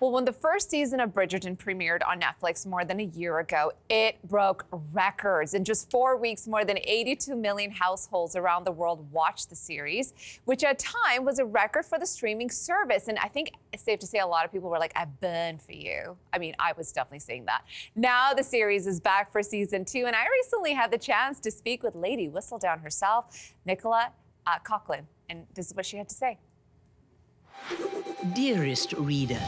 Well, when the first season of Bridgerton premiered on Netflix more than a year ago, it broke records. In just 4 weeks, more than 82 million households around the world watched the series, which at time was a record for the streaming service. And I think it's safe to say a lot of people were like, I burn for you. I mean, I was definitely saying that. Now the series is back for season 2, and I recently had the chance to speak with Lady Whistledown herself, Nicola Coughlan, and this is what she had to say. Dearest reader,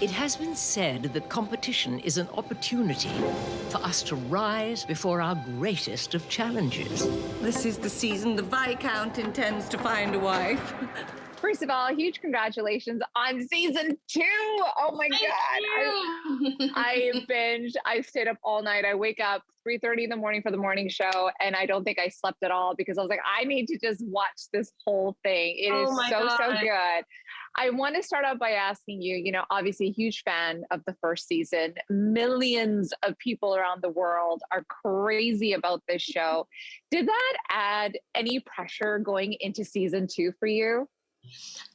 it has been said that competition is an opportunity for us to rise before our greatest of challenges. This is the season the Viscount intends to find a wife. First of all, huge congratulations on season 2. Oh my God. I binged. I stayed up all night. I wake up 3:30 in the morning for the morning show, and I don't think I slept at all because I was like, I need to just watch this whole thing. It is so good. I want to start out by asking you, obviously a huge fan of the first season. Millions of people around the world are crazy about this show. Did that add any pressure going into season 2 for you?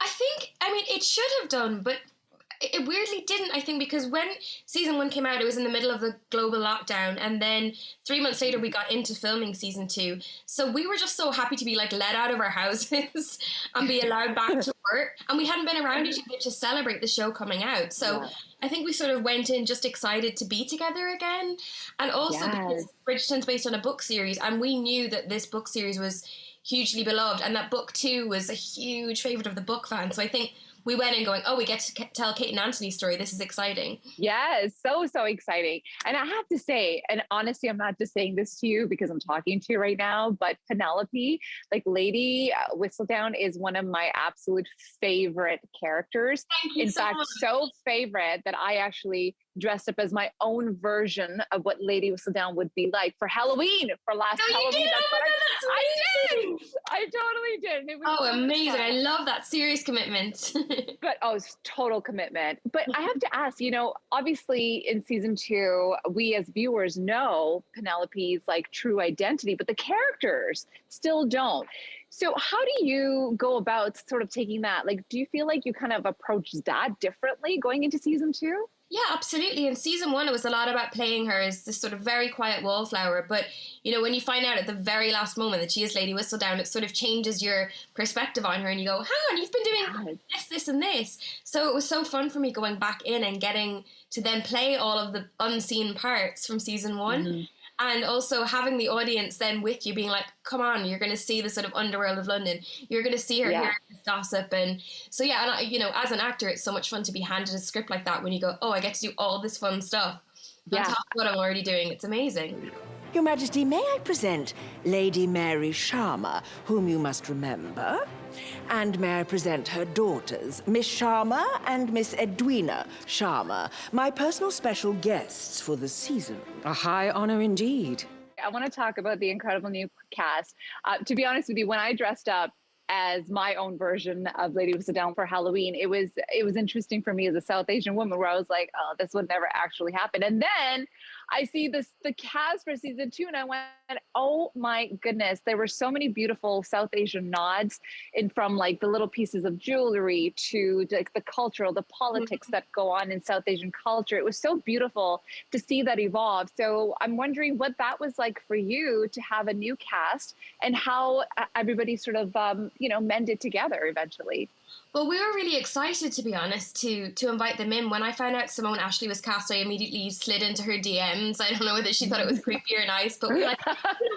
I mean, it should have done, but it weirdly didn't, I think, because when season 1 came out, it was in the middle of the global lockdown, and then 3 months later we got into filming season 2. So we were just so happy to be let out of our houses and be allowed back to work. And we hadn't been around each other to celebrate the show coming out. So I think we sort of went in just excited to be together again. And also because Bridgerton's based on a book series, and we knew that this book series was hugely beloved, and that book too was a huge favorite of the book fans. So I think we went in going, oh, we get to tell Kate and Anthony's story. This is exciting. Yes, so exciting. And I have to say, and honestly, I'm not just saying this to you because I'm talking to you right now, but Penelope, like Lady Whistledown, is one of my absolute favorite characters. In fact, so favorite that I actually dressed up as my own version of what Lady Whistledown would be like for Halloween, for last Halloween. That's what I did. I totally did. It was amazing. Fun. I love that serious commitment. But it's total commitment. But I have to ask, obviously in season 2, we as viewers know Penelope's like true identity, but the characters still don't. So how do you go about sort of taking that? Like, do you feel like you kind of approach that differently going into season 2? Yeah, absolutely. In season 1, it was a lot about playing her as this sort of very quiet wallflower. But, when you find out at the very last moment that she is Lady Whistledown, it sort of changes your perspective on her and you go, hang on, you've been doing this, and this. So it was so fun for me going back in and getting to then play all of the unseen parts from season 1. Mm-hmm. And also having the audience then with you being like, come on, you're going to see the sort of underworld of London. You're going to see her hear this gossip. And so, and as an actor, it's so much fun to be handed a script like that when you go, oh, I get to do all this fun stuff. On top of what I'm already doing. It's amazing. Your Majesty, may I present Lady Mary Sharma, whom you must remember? And may I present her daughters, Miss Sharma and Miss Edwina Sharma, my personal special guests for the season. A high honor indeed. I want to talk about the incredible new cast. To be honest with you, when I dressed up as my own version of Lady Whistledown for Halloween, it was interesting for me as a South Asian woman where I was like, oh, this would never actually happen. And then I see the cast for season 2 and I went, oh my goodness, there were so many beautiful South Asian nods from like the little pieces of jewelry to like the cultural, the politics that go on in South Asian culture. It was so beautiful to see that evolve. So I'm wondering what that was like for you to have a new cast and how everybody sort of, mended together eventually. Well, we were really excited, to be honest, to invite them in. When I found out Simone Ashley was cast, I immediately slid into her DMs. I don't know whether she thought it was creepy or nice, but we were like,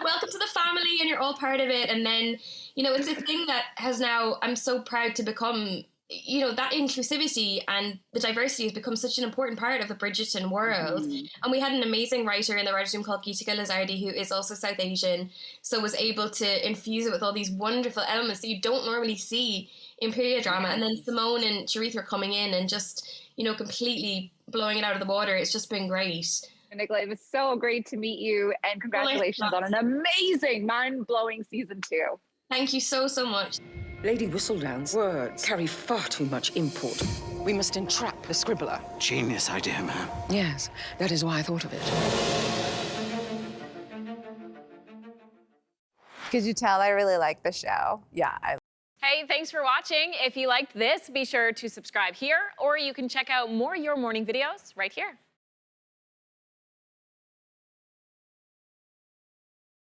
welcome to the family and you're all part of it. And then, it's a thing that has now, I'm so proud to become, that inclusivity and the diversity has become such an important part of the Bridgerton world. Mm-hmm. And we had an amazing writer in the writer's room called Geetika Lazardi, who is also South Asian, so was able to infuse it with all these wonderful elements that you don't normally see in period drama. And then Simone and Sharith are coming in and just, completely blowing it out of the water. It's just been great. Nicola, it was so great to meet you, and congratulations on an amazing, mind-blowing season 2. Thank you so much. Lady Whistledown's words carry far too much import. We must entrap the scribbler. Genius idea, ma'am. Yes, that is why I thought of it. Could you tell I really like the show? Yeah, Anyway, thanks for watching. If you liked this, be sure to subscribe here, or you can check out more Your Morning videos right here.